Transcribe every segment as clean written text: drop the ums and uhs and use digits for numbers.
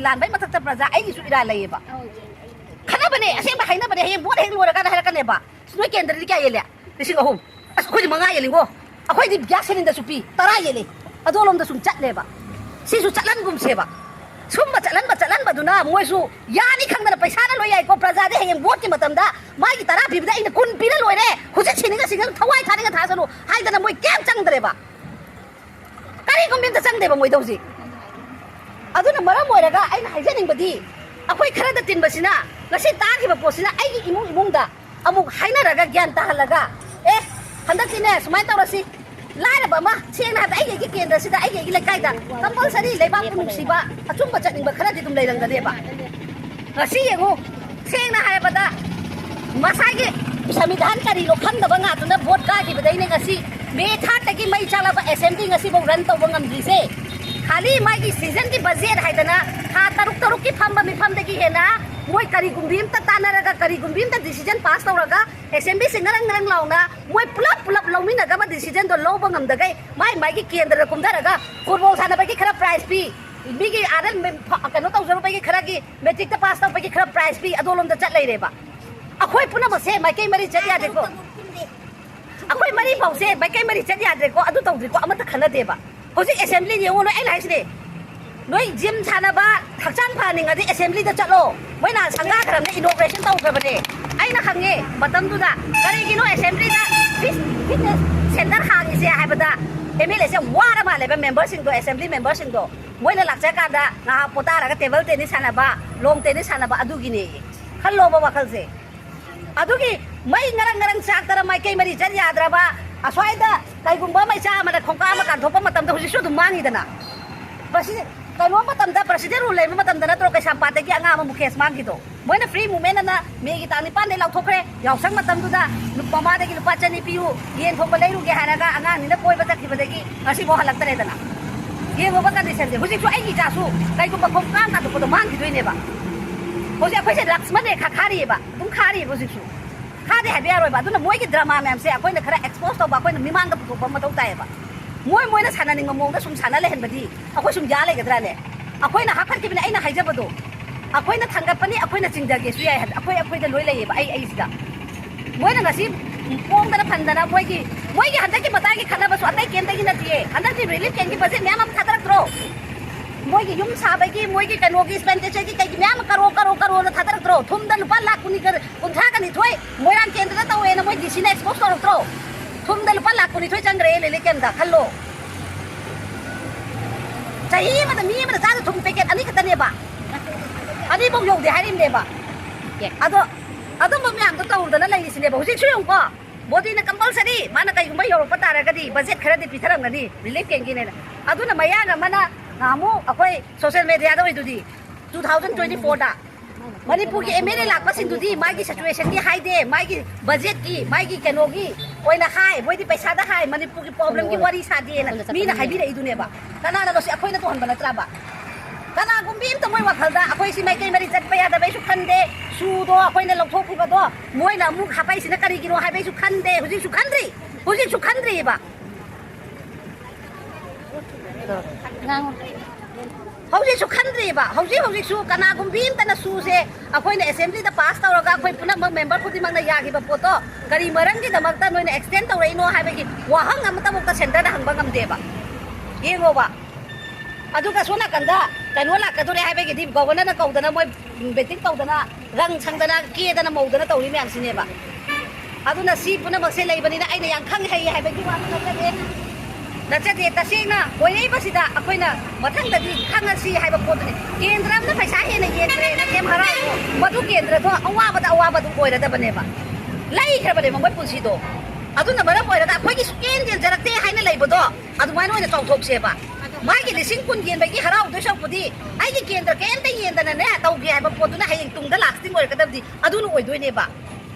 लान भाई मथक प्रजा आई सु इरा लेबा खना बने असे हाइना बने हे बोट हे लोरा का हरकनेबा नोई केंद्र दी क्या येले लिसिंग अहुम अस खोइ मंगा येलिंगो अखोइ दी ग्यास सिलिंडर सुपी तरा येले अदोलम द सुम चटलेबा सिसु चलन गुम सेबा सुम चलन बदुना मोइसु यानी खंगना पैसा ना लोय को प्रजा दे हे बोट के मतम दा मागी तरा बिबदा इन कुन पिना लोयरे हुजे छिनिगा सिंगल थवाई थानिगा थासनु हाइदना मोइ केम चंगद्रेबा करी गुम चंगदेबा मोइ दौजी अदुना मरम मोइरगा आइना हाइजनिंगबदी अखोइ खरद तिनबसिना ngasi tagiba posina aigi imungda amuk hainaraga gyan tahallaga handakine sumai tawrasi lairaba ma sengna ha aigi kendra sida aigi lekaida compulsory leibak punungsiba achumba chatningba kharadi dum leirangdeba ngasi yengu sengna haibada masagi samidhan kari lo khamdaba nga tuna vote ka gi badaine ngasi me tha tagi mai chalaba assembly ngasi bo run tawba ngamdrise khali magi season ki budget haidana ha taruk ki phamba mi pham dagi hena मोई करी गुम्बीम ता तानरगा करी गुम्बीम ता decision पास तौरगा SMB से नरंग लाउना मोई pull-up लौमिनगा बा decision दो लौब ngमदगै माई मागी केंद्र कुमदरगा फुटबॉल सानबगी खरा प्राइज पी बिगी आदन कनो तौजरो बगी खरा की मैट्रिक ता पास तौबगी खरा प्राइज पी अदोलम दा चट लैरेबा अखोई पुना मसे माइकै मरी चट यादेको अखोई मरी पाउसे माइकै मरी चट यादेको अदु तौद्रिको अमत खनदेबा होजि एसेंबली येङो नो एल हाइसने नोई जिम सानबा हक्चांग फानिंगदि एसेंबली दा चलो मोइना संगा खरम इनोग्रेशन तौखबने आइना खंगे मतमदुदा करिगिनो एसेंबली दा फिटनेस सेंटर हागिसे हाबदा एमएलए से वारा मालेबा मेंबर सिंग दो एसेंबली मेंबर सिंग दो मोइना लाक्चा कादा ना पोतारागा टेबल टेनिस सानबा लोंग टेनिस सानबा अदुगिने खल्लोबा वखलसे अदुगी मै ngरang चाकतरा माइकै मरि चल याद्रबा असवाइदा काइगुंबा मै चा मना खोंका मा काथोपा मतमदा हुजिसु दु मांगिदना बसि कनो मतमदा प्रेसिडेंट रूल लेबा मतमदा नत्रो कैसा पातगी अंगा म मुकेश मांगिदो मोइना फ्री मूवमेंट ना मेगी तानि पाने लाउथोखरे यावसंग मतमदुदा नुपमा दगी लुपा चनी पियु येन थोप लेरुगे हारागा अंगा निना कोइबा चखिबदगी असि बो हलक्तरेदना येगोबा कंडीशन दे हुजिसु आइगी जासु काइगुंबा खोंका का तो मांगिदोइनेबा होजे अखोइसे लक्ष्मण रेखा खारिबा तुम खारि हुजिसु खादे हाबे यारोइबा दुना मोइगी ड्रामा मैम से अखोइना खरा एक्सपोज तौबा अखोइना मिमांग पुथोपा मथौ तायबा मोइना सानानिंग मोंगदा सुम साना लेहनबदी अखोइ सुम या लेगद्राले अखोइना हाखरकिबने आइना हाइजबदो अखोइना थांगपनी अखोइना चिंजागे सुयाय हद अखोइदा लोइ लेयबा आई सिदा मोइना ngasi पोंगदना फंदना मोइगी हंदकी मतागी खनाबसु अतै केंदगी नतिए हंदकी रिलीफ केंगी बजे म्याम हम थादरक्त्रो मोइगी युम साबगी मोइगी कनोगी एक्सपेंडिचर की कई म्याम करो न थादरक्त्रो थुमदा लुपा लाख कुनी कर कुंथा कनी थोय मोइरान केंद्र तवेना मोइ दिसिना एक्सपोज करक्त्रो थुमदा लुपा लाख कुनी थोय चंग्रे लेले केंदा खल्लो चाही मदा मी मदा जादा थुम पैकेट अनि खतनेबा अनि बौ यौदे हारिमनेबा अदो म्याम तो तौदना लैसिनेबा हुजिक सुयंको बोदीना कंपल्सरी माना कईगुंबा यौरप तारगदी बजेट खरदी पिथरंगनी रिलीफ केंगिने अदुना मयागा मना नामो अखोई सोशल मीडिया दा ओइदुदी 2024 दा मणिपुर की एमएलए लाखपसिंदुदी मागी सिचुएशन की हाइदे मागी बजेट की मागी केनोगी ओइना हाई बोइदी पैसा दा हाई मणिपुर की प्रॉब्लम की वरी सादे मीना हाइबिरे इदुनेबा कनाना लोसी अखोइना तो हनबा नत्राबा कना गुम्बीम तो मोइ वखलदा अखोइ सि माइकै मरि चटपा यादा बैसु खनदे सुदो अखोइना लौथोखिबदो मोइना अमुक हापाइसिना करिगिरो हाइबैसु खनदे हुजिसु खनद्रिबा हौजिसु खनद्रिबा हौजिसु कना गुम्बीम तना सुसे अखोइना असेंबली दा पास तौरगा अखोइ पुनम मेंबर खुदिमंगना यागिबा पोतो करी मरंगी दमकता नोइना एक्सटेंड तौरैनो हाइबगी वाहंग अमता मुक्ता सेंटर दा हंगबा ngamdeba येंगोबा अदुगा सोना कंदा कनो लाकदोरे हाइबगी दि गवर्नर कौदना मोइ बेटिंग तौदना रंग संगदना केदना मौदना तौरि म्याम सिनेबा अदुना सी पुनमसे लेबनिना आइना yang khang hai हाइबगी वा नचदे तसेंगना ओइबसिदा अखोइना मथंगदि खंगसी हाइबा पोतने केंद्रमना पैसा हेना येन्द्रे ना केम हरा मधु केंद्र तो अवाबदा ओइरदबनेबा लैखरबने मोइ पुसिदो अदुना मरम ओइरदा अखोइगी सुकेन जरक्ते हाइना लेबदो अदुमाइना ओइना चौथोकसेबा मागी लिसिंग कुन येनबगी हराउदो सकपुदी आइगी केंद्र केंता येन्दना तौगे हाइबा पोतुना हायेंग तुंगदा लास्टिंग ओइरकदबदि अदुना ओइदोइनेबा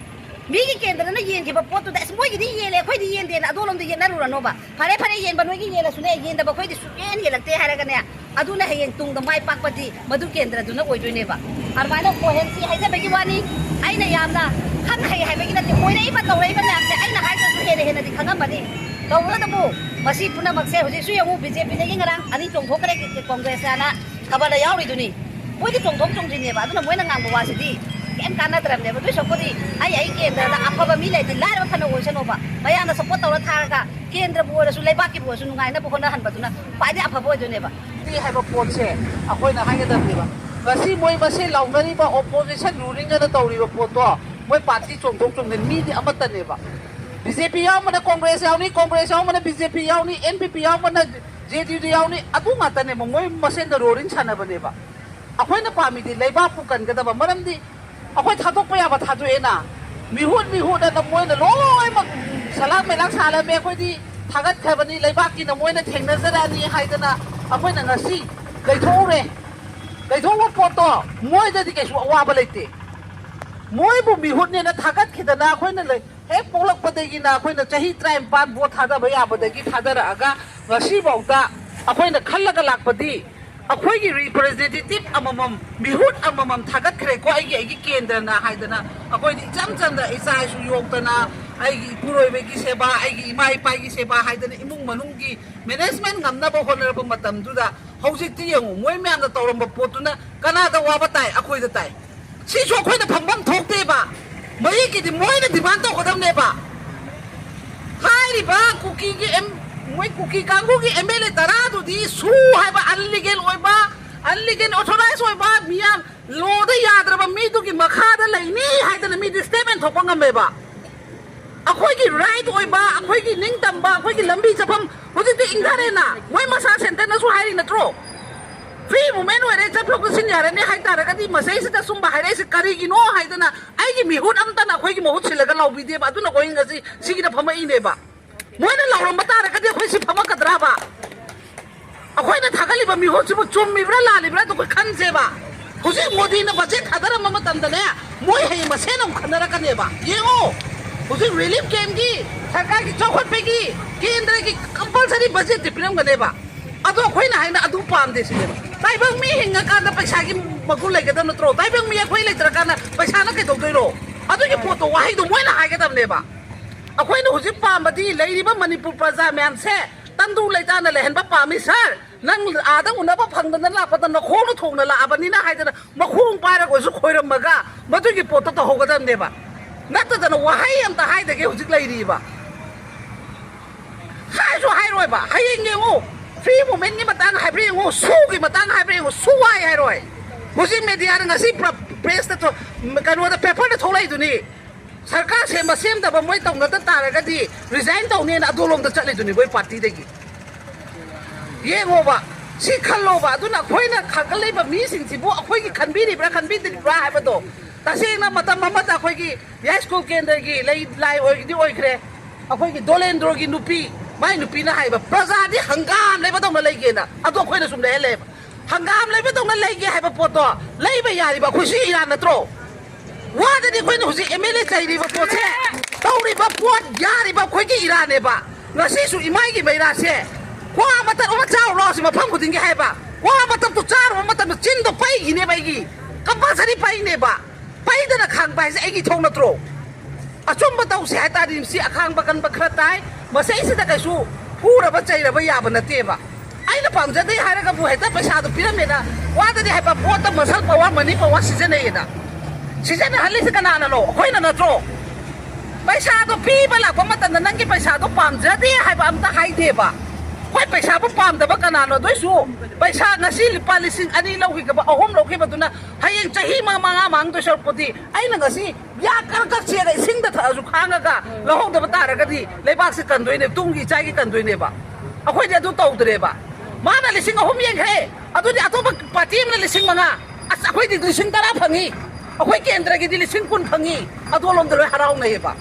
मीगी केंद्रना येनगिबा पोतुदा मोइगिदि येले खोइदि येनदेना अदोलमदि येनरुरनोबा फरे येनबा नोइगी येलसुने येनदबा खोइदि सुकेन येलक्ते हारगने अदुना हायेंग तुंगदा माइ पाकपदि मधु केंद्रदुना ओइदोइनेबा अरमाइना कोहेंसी हाइजबगी वानी आइना यामना खन हाइ हाइबगी नते ओइरैबा तौरैबा म्यामसे आइना हाइजसु हेनेदि खंगमबनि तौरदबु मसी पुनमक्से हुजिसु यमु बीजेपी नेगी ngरang ani चोंथोकरे कांग्रेस आना खबर यावरिदुनी ꯃꯣꯏꯗꯤ ꯆꯣꯡꯊꯣꯛ ꯆꯣꯡꯁꯤꯅꯦꯕ ꯑꯗꯨꯅ ꯃꯣꯏꯅ ꯉꯥꯡꯕ ꯋꯥꯁꯤꯗꯤ ꯀꯩꯝ ꯀꯥꯟꯅꯗ꯭ꯔꯕꯅꯦꯕ ꯑꯗꯨꯏ ꯁꯔꯨꯛꯄꯨꯗꯤ ꯑꯩ ꯀꯦꯟꯗ꯭ꯔꯗ ꯑꯐꯕ ꯃꯤ ꯂꯩꯔꯗꯤ ꯂꯥꯏꯔꯕ ꯐꯅ ꯑꯣꯏꯁꯅꯣꯕ ꯃꯌꯥꯝꯅ ꯁꯞꯄꯣꯔꯠ ꯇꯧꯔ ꯊꯥꯔꯒ ꯀꯦꯟꯗ꯭ꯔꯕꯨ ꯑꯣꯏꯔꯁꯨ ꯂꯩꯕꯥꯛꯀꯤꯕꯨ ꯑꯣꯏꯔꯁꯨ ꯅꯨꯡꯉꯥꯏꯅꯕ ꯍꯣꯠꯅꯍꯟꯕꯗꯨꯅ ꯈ꯭ꯋꯥꯏꯗꯒꯤ ꯑꯐꯕ ꯑꯣꯏꯗꯣꯏꯅꯦꯕ ꯍꯥꯏꯕ ꯄꯣꯠꯁꯦ ꯑꯩꯈꯣꯏꯅ ꯍꯥꯏꯒꯗꯕꯅꯦꯕ ꯉꯁꯤ ꯃꯣꯏ ꯃꯁꯦꯟ ꯂꯥꯎꯅꯔꯤꯕ ꯑꯣꯄꯣꯖꯤꯁꯟ ꯔꯨꯂꯤꯡꯒꯅ ꯇꯧꯔꯤꯕ ꯄꯣꯠꯇꯣ ꯃꯣꯏ ꯄꯥꯔꯇꯤ ꯆꯣꯡꯊꯣꯛ ꯆꯣꯡꯊꯣꯛ ꯃꯤꯗꯤ ꯑꯃꯠꯇꯅꯦꯕ ꯕꯤꯖꯦꯄꯤ ꯌꯥꯎꯕꯅ ꯀꯣꯡꯒ꯭ꯔꯦꯁ ꯌꯥꯎꯅꯤ ꯀꯣꯡꯒ꯭ꯔꯦꯁ ꯌꯥꯎꯕꯅ ꯕꯤꯖꯦꯄꯤ ꯌꯥꯎꯅꯤ NPP ꯌꯥꯎꯕꯅ JDU ꯌꯥꯎꯅꯤ ꯑꯗꯨ ꯉꯥꯛꯇꯅꯦꯕ ꯃꯣꯏ ꯃꯁꯦꯟꯗ ꯔꯣꯔꯤꯡ ꯁꯥꯟꯅꯕꯅꯦꯕ ꯑꯩꯈꯣꯏꯅ ꯄꯥꯝꯃꯤꯗꯤ ꯂꯩꯕꯥꯛꯄꯨ ꯀꯟꯒꯗꯕ ꯃꯔꯝꯗꯤ ꯑꯩꯈꯣꯏ ꯊꯥꯗꯣꯛꯄ ꯌꯥꯕ ꯊꯥꯗꯣꯛꯑꯦꯅ ꯃꯤꯍꯨꯠ ꯃꯣꯏꯅ ꯂꯣꯏꯅꯃꯛ ꯁꯂꯥꯛ ꯃꯦꯂꯥꯛ ꯁꯥꯜꯂꯝꯃꯦ ꯑꯩꯈꯣꯏꯗꯤ ꯊꯥꯒꯠꯈ꯭ꯔꯕꯅꯤ ꯂꯩꯕꯥꯛꯀꯤꯅ ꯃꯣꯏꯅ ꯊꯦꯡꯅꯖꯔꯛꯑꯅꯤ ꯍꯥꯏꯗꯅ ꯑꯩꯈꯣꯏꯅ ꯉꯁꯤ ꯀꯩꯊꯣꯛꯎꯔꯦ ꯀꯩꯊꯣꯛꯎꯕ ꯄꯣꯠꯇꯣ ꯃꯣꯏꯗꯗꯤ ꯀꯩꯁꯨ ꯑꯋꯥꯕ ꯂꯩꯇꯦ ꯃꯣꯏꯕꯨ ꯃꯤꯍꯨꯠꯅꯦꯅ ꯊꯥꯒꯠꯈꯤꯗꯅ ꯑꯩꯈꯣꯏꯅ ꯍꯦꯛ ꯄꯣꯛꯂꯛꯄꯗꯒꯤꯅ ꯑꯩꯈꯣꯏꯅ ꯆꯍꯤ 53 ꯚꯣꯠ ꯊꯥꯗꯕ ꯌꯥꯕꯗꯒꯤ ꯊꯥꯗꯔꯛꯑꯒ ꯉꯁꯤꯐꯥꯎꯗ ꯑꯩꯈꯣꯏꯅ ꯈꯜꯂꯒ ꯂꯥꯛꯄꯗꯤ ꯑꯩꯈꯣꯏꯒꯤ ꯔꯤꯄ꯭ꯔꯖꯦꯟꯇꯦꯇꯤꯚ ꯑꯃꯃꯝ ꯃꯤꯍꯨꯠ ꯑꯃꯃꯝ ꯊꯥꯒꯠꯈ꯭ꯔꯦꯀꯣ ꯑꯩꯒꯤ ꯀꯦꯟꯗ꯭ꯔꯅ ꯍꯥꯏꯗꯅ ꯑꯩꯈꯣꯏꯗꯤ ꯏꯆꯝ ꯆꯝꯅ ꯏꯆꯥ ꯏꯁꯨ ꯌꯣꯛꯇꯅ ꯑꯩꯒꯤ ꯏꯄꯨꯔꯣꯏꯕꯒꯤ ꯁꯦꯕꯥ ꯑꯩꯒꯤ ꯏꯃꯥ ꯏꯄꯥꯒꯤ ꯁꯦꯕꯥ ꯍꯥꯏꯗꯅ ꯏꯃꯨꯡ ꯃꯅꯨꯡꯒꯤ ꯃꯦꯅꯦꯖꯃꯦꯟ ꯉꯝꯅꯕ ꯍꯣꯠꯅꯔꯛꯄ ꯃꯇꯝꯗꯨꯗ ꯍꯧꯖꯤꯛꯇꯤ ꯌꯦꯡꯉꯨ ꯃꯣꯏ ꯃꯌꯥꯝꯅ ꯇꯧꯔꯝꯕ ꯄꯣꯠꯇꯨꯅ ꯀꯅꯥꯗ ꯋꯥꯕ ꯇꯥꯏ ꯑꯩꯈꯣꯏꯗ ꯇꯥꯏ ꯁꯤꯁꯨ ꯑꯩꯈꯣꯏꯅ ꯐꯪꯐꯝ ꯊꯣꯛꯇꯦꯕ ꯃꯌꯦꯛꯀꯤꯗꯤ ꯃꯣꯏꯅ ꯗꯤꯃꯥꯟ ꯇꯧꯒꯗꯕꯅꯦꯕ ꯍꯥꯏꯔꯤꯕ ꯀꯨꯀꯤꯒꯤ ꯃꯣꯏ ꯀꯨꯀꯤ ꯀꯥꯡꯕꯨꯒꯤ MLA 10ꯗꯨꯗꯤ ꯁꯨ ꯍꯥꯏꯕ ꯑꯟꯂꯤꯒꯦꯜ ꯑꯣꯏꯕ ꯑꯟꯂꯤꯒꯦꯜ ꯑꯣꯊꯣꯔꯥꯏꯖ ꯑꯣꯏꯕ ꯃꯤꯌꯥꯝ ꯂꯣꯗ ꯌꯥꯗ꯭ꯔꯕ ꯃꯤꯗꯨꯒꯤ ꯃꯈꯥꯗ ꯂꯩꯅꯤ ꯍꯥꯏꯗꯅ ꯃꯤꯗꯤ ꯁ꯭ꯇꯦꯠꯃꯦꯟ ꯊꯣꯛꯄ ꯉꯝꯃꯦꯕ ꯑꯩꯈꯣꯏꯒꯤ ꯔꯥꯏꯠ ꯑꯣꯏꯕ ꯑꯩꯈꯣꯏꯒꯤ ꯅꯤꯡꯇꯝꯕ ꯑꯩꯈꯣꯏꯒꯤ ꯂꯝꯕꯤ ꯆꯠꯐꯝ ꯍꯧꯖꯤꯛꯇꯤ ꯏꯪꯊꯔꯦꯅ ꯃꯣꯏ ꯃꯁꯥ ꯁꯦꯟꯇꯔꯅꯁꯨ ꯍꯥꯏꯔꯤ ꯅꯠꯇ꯭ꯔꯣ ꯐ꯭ꯔꯤ ꯃꯨꯚꯃꯦꯟ ꯑꯣꯏꯔꯦ ꯆꯠꯊꯣꯛ ꯆꯠꯁꯤꯟ ꯌꯥꯔꯅꯤ ꯍꯥꯏꯇꯥꯔꯒꯗꯤ ꯃꯁꯩꯁꯤꯗ ꯁꯨꯝꯕ ꯍꯥꯏꯔꯛꯏꯁꯤ ꯀꯔꯤꯒꯤꯅꯣ ꯍꯥꯏꯗꯅ ꯑꯩꯒꯤ ꯃꯤꯍꯨꯠ ꯑꯝꯇꯅ ꯑꯩꯈꯣꯏꯒꯤ ꯃꯍꯨꯠ ꯁꯤꯜꯂꯒ ꯂꯥꯎꯕꯤꯗꯦꯕ ꯑꯗꯨꯅ ꯑꯩꯈꯣꯏ ꯉꯁꯤ ꯁꯤꯒꯤꯗ ꯐꯝꯃꯛꯏꯅꯦꯕ ꯃꯣꯏꯅ ꯂꯥꯎꯔꯝꯕ ꯇꯥꯔꯒꯗꯤ ꯑꯩꯈꯣꯏ ꯁꯤ ꯐꯝꯃꯛꯀꯗ꯭ꯔꯕ ꯑꯩꯈꯣꯏꯅ ꯊꯥꯒꯠꯂꯤꯕ ꯃꯤꯍꯨꯠꯁꯤꯕꯨ ꯆꯨꯝꯃꯤꯕ꯭ꯔꯥ ꯂꯥꯜꯂꯤꯕ꯭ꯔꯥ ꯑꯗꯨ ꯑꯩꯈꯣꯏ ꯈꯟꯁꯦꯕ ꯍꯧꯖꯤꯛ ꯃꯣꯗꯤꯅ ꯕꯖꯦꯠ ꯊꯥꯗꯔꯝꯕ ꯃꯇꯝꯗꯅꯦ ꯃꯣꯏ ꯍꯌꯦꯡ ꯃꯁꯦꯟ ꯑꯃꯨꯛ ꯈꯟꯅꯔꯛꯀꯅꯦꯕ ꯌꯦꯡꯉꯣ ꯍꯧꯖꯤꯛ ꯔꯤꯂꯤꯐ ꯀꯦꯝꯞꯒꯤ ꯁꯔꯀꯥꯔꯒꯤ ꯆꯥꯎꯈꯠꯄꯒꯤ ꯀꯦꯟꯗ꯭ꯔꯒꯤ ꯀꯝꯄꯜꯁꯔꯤ ꯕꯖꯦꯠꯇꯤ ꯄꯤꯔꯝꯒꯅꯦꯕ ꯑꯗꯣ ꯑꯩꯈꯣꯏꯅ ꯍꯥꯏꯅ ꯑꯗꯨ ꯄꯥꯝꯗꯦ ꯁꯤꯅꯦꯕ ꯇꯥꯏꯕꯪ ꯃꯤ ꯍꯤꯡꯉꯀꯥꯟꯗ ꯄꯩꯁꯥꯒꯤ ꯃꯒꯨꯟ ꯂꯩꯒꯗꯕ ꯅꯠꯇ꯭ꯔꯣ ꯇꯥꯏꯕꯪ ꯃꯤ ꯑꯩꯈꯣꯏ ꯂꯩꯇ꯭ꯔꯀꯥꯟꯗ ꯄꯩꯁꯥꯅ ꯀꯩꯗꯧꯗꯣꯏꯔꯣ ꯑꯗꯨꯒꯤ ꯄꯣꯠꯇꯣ ꯋꯥꯍꯩꯗꯣ ꯃꯣꯏꯅ ꯍꯥꯏꯒꯗꯕꯅꯦꯕ ꯑꯩꯈꯣꯏꯅ ꯍꯧꯖꯤꯛ ꯄꯥꯝꯕꯗꯤ ꯂꯩꯔꯤꯕ ꯃꯅꯤꯄꯨꯔ ꯄ꯭ꯔꯖꯥ ꯃꯌꯥꯝꯁꯦ ꯇꯪꯗꯨ ꯂꯩꯇꯥꯅ ꯂꯩꯍꯟꯕ ꯄꯥꯝꯃꯤ ꯁꯥꯔ ꯅꯪ ꯑꯥꯗ ꯎꯅꯕ ꯐꯪꯗꯅ ꯂꯥꯛꯄꯗ ꯅꯈꯣꯡꯅ ꯊꯣꯡꯅ ꯂꯥꯛꯑꯕꯅꯤꯅ ꯍꯥꯏꯗꯅ ꯃꯈꯣꯡ ꯄꯥꯏꯔꯒꯁꯨ ꯈꯣꯏꯔꯝꯃꯒ ꯃꯗꯨꯒꯤ ꯄꯣꯠꯇꯣ ꯇꯧꯍꯧꯒꯗꯕꯅꯦꯕ ꯅꯠꯇꯗꯅ ꯋꯥꯍꯩ ꯑꯝꯇ ꯍꯥꯏꯗꯒꯦ ꯍꯧꯖꯤꯛ ꯂꯩꯔꯤꯕ ꯍꯥꯏꯁꯨ ꯍꯥꯏꯔꯣꯏꯕ ꯍꯌꯦꯡ ꯌꯦꯡꯉꯨ ꯐ꯭री ꯃꯨꯚꯃꯦꯟꯒꯤ ꯃꯇꯥꯡ ꯍꯥꯏꯕ꯭ꯔꯥ ꯌꯦꯡꯉꯨ ꯁꯨꯒꯤ ꯃꯇꯥꯡ ꯍꯥꯏꯕ꯭ꯔꯥ ꯌꯦꯡꯉꯨ ꯁꯨ ꯍꯥꯏꯔꯣꯏ ꯍꯧꯖꯤꯛ ꯃꯦꯗꯤꯌꯥꯗ ꯉꯁꯤ ꯄ꯭ꯔꯦꯁꯇ ꯀꯩꯅꯣꯗ ꯄꯦꯄꯔꯗ ꯊꯣꯛꯂꯛꯏꯗꯨꯅꯤ ꯁꯔꯀꯥꯔ ꯁꯦꯝꯕ ꯁꯦꯝꯗꯕ ꯃꯣꯏ ꯇꯧꯅꯗ ꯇꯥꯔꯒꯗꯤ ꯔꯤꯖꯥꯏꯟ ꯇꯧꯅꯦꯅ ꯑꯗꯣꯂꯣꯝꯗ ꯆꯠꯂꯤꯗꯨꯅꯤ ꯃꯣꯏ ꯄꯥꯔꯇꯤꯗꯒꯤ ꯌꯦꯡꯉꯣꯕ ꯁꯤ ꯈꯜꯂꯣꯕ ꯑꯗꯨꯅ ꯑꯩꯈꯣꯏꯅ ꯈꯪꯒꯠꯂꯤꯕ ꯃꯤꯁꯤꯡꯁꯤꯕꯨ ꯑꯩꯈꯣꯏꯒꯤ ꯈꯟꯕꯤꯔꯤꯕ꯭ꯔꯥ ꯈꯟꯕꯤꯗ꯭ꯔꯤꯕ꯭ꯔꯥ ꯍꯥꯏꯕꯗꯣ ꯇꯁꯦꯡꯅ ꯃꯇꯝ ꯑꯃꯗ ꯑꯩꯈꯣꯏꯒꯤ ꯌꯥꯏꯁ꯭ꯀꯨꯜ ꯀꯦꯟꯗ꯭ꯔꯒꯤ ꯂꯥꯏ ꯑꯣꯏꯒꯤꯗꯤ ꯑꯣꯏꯈ꯭ꯔꯦ ꯑꯩꯈꯣꯏꯒꯤ ꯗꯣꯂꯦꯟꯗ꯭ꯔꯣꯒꯤ ꯅꯨꯄꯤ ꯃꯥꯏ ꯅꯨꯄꯤꯅ ꯍꯥꯏꯕ ꯄ꯭ꯔꯖꯥꯗꯤ ꯍꯪꯒꯥꯝ ꯂꯩꯕꯗꯧꯅ ꯂꯩꯒꯦꯅ ꯑꯗꯣ ꯑꯩꯈꯣꯏꯅ ꯁꯨꯝ ꯂꯩꯍꯜꯂꯦꯕ ꯍꯪꯒꯥꯝ ꯂꯩꯕꯗꯧꯅ ꯂꯩꯒꯦ ꯍꯥꯏꯕ ꯄꯣꯠꯇꯣ ꯂꯩꯕ ꯌꯥꯔꯤꯕ ꯑꯩꯈꯣꯏꯁꯨ ꯏꯔꯥꯟ ꯅꯠꯇ꯭ꯔꯣ ꯋꯥꯗꯗꯤ ꯑꯩꯈꯣꯏꯅ ꯍꯧꯖꯤꯛ MLA ꯆꯩꯔꯤꯕ ꯄꯣꯠꯁꯦ ꯇꯧꯔꯤꯕ ꯄꯣꯠ ꯌꯥꯔꯤꯕ ꯑꯩꯈꯣꯏꯒꯤ ꯏꯔꯥꯟꯅꯦꯕ ꯉꯁꯤꯁꯨ ꯏꯃꯥꯏꯒꯤ ꯃꯩꯔꯥꯁꯦ ꯀ꯭ꯋꯥ ꯃꯇꯞ ꯑꯃ ꯆꯥꯔꯨꯔꯣ ꯁꯤ ꯃꯐꯝ ꯈꯨꯗꯤꯡꯒꯤ ꯍꯥꯏꯕ ꯀ꯭ꯋꯥ ꯃꯇꯞꯇꯣ ꯆꯥꯔꯨꯕ ꯃꯇꯝꯗ ꯆꯤꯟꯗꯣ ꯄꯩꯈꯤꯅꯦꯕ ꯑꯩꯒꯤ ꯀꯝꯄꯜꯁꯔꯤ ꯄꯩꯅꯦꯕ ꯄꯩꯗꯅ ꯈꯥꯡꯕ ꯍꯥꯏꯁꯦ ꯑꯩꯒꯤ ꯊꯧ ꯅꯠꯇ꯭ꯔꯣ ꯑꯆꯨꯝꯕ ꯇꯧꯁꯦ ꯍꯥꯏꯇꯥꯔꯗꯤ ꯁꯤ ꯑꯈꯥꯡꯕ ꯀꯟꯕ ꯈꯔ ꯇꯥꯏ ꯃꯁꯩꯁꯤꯗ ꯀꯩꯁꯨ ꯐꯨꯔꯕ ꯆꯩꯔꯕ ꯌꯥꯕ ꯅꯠꯇꯦꯕ ꯑꯩꯅ ꯄꯥꯝꯖꯗꯦ ꯍꯥꯏꯔꯒꯕꯨ ꯍꯦꯛꯇ ꯄꯩꯁꯥꯗꯣ ꯄꯤꯔꯝꯃꯦꯅ ꯋꯥꯗꯗꯤ ꯍꯥꯏꯕ ꯄꯣꯠꯇ ꯃꯁꯜ ꯄꯋꯥꯔ ꯃꯅꯤ ꯄꯋꯥꯔ ꯁꯤꯖꯤꯟꯅꯩꯌꯦꯅ ꯁꯤꯖꯤꯟꯅꯍꯜꯂꯤꯁꯤ ꯀꯅꯥꯅꯅꯣ ꯑꯩꯈꯣꯏꯅ ꯅꯠꯇ꯭ꯔꯣ ꯄꯩꯁꯥꯗꯣ ꯄꯤꯕ ꯂꯥꯛꯄ ꯃꯇꯝꯗ ꯅꯪꯒꯤ ꯄꯩꯁꯥꯗꯣ ꯄꯥꯝꯖꯗꯦ ꯍꯥꯏꯕ ꯑꯝꯇ ꯍꯥꯏꯗꯦꯕ ꯍꯣꯏ ꯄꯩꯁꯥꯕꯨ ꯄꯥꯝꯗꯕ ꯀꯅꯥꯅꯣ ꯑꯗꯨꯏꯁꯨ ꯄꯩꯁꯥ ꯉꯁꯤ ꯂꯨꯄꯥ 2,000 ꯂꯧꯈꯤꯕ 3 ꯂꯧꯈꯤꯕꯗꯨꯅ ꯍꯌꯦꯡ ꯆꯍꯤ 5 ꯃꯥꯡꯗꯣꯏ ꯁꯔꯨꯛꯄꯨꯗꯤ ꯑꯩꯅ ꯉꯁꯤ ꯌꯥ ꯀꯛꯆꯦꯗ ꯏꯁꯤꯡꯗ ꯊꯛꯑꯁꯨ ꯈꯥꯡꯉꯒ ꯂꯧꯍꯧꯗꯕ ꯇꯥꯔꯒꯗꯤ ꯂꯩꯕꯥꯛꯁꯤ ꯀꯟꯗꯣꯏꯅꯦ ꯇꯨꯡꯒꯤ ꯏꯆꯥꯒꯤ ꯀꯟꯗꯣꯏꯅꯦꯕ ꯑꯩꯈꯣꯏꯗꯤ ꯑꯗꯨ ꯇꯧꯗ꯭ꯔꯦꯕ ꯃꯥꯅ 3,000 ꯌꯦꯡꯈ꯭ꯔꯦ ꯑꯗꯨꯗꯤ ꯑꯇꯣꯞꯄ ꯄꯥꯔꯇꯤ ꯑꯃꯅ 5,000 ꯑꯁ ꯑꯩꯈꯣꯏꯗꯤ 10,000 ꯐꯪꯉꯤ ꯑꯩꯈꯣꯏ ꯀꯦꯟꯗ꯭ꯔꯒꯤꯗꯤ 10,000 ꯐꯪꯉꯤ ꯑꯗꯣꯂꯣꯝꯗ ꯂꯣꯏ ꯍꯔꯥꯎꯅꯩꯌꯦꯕ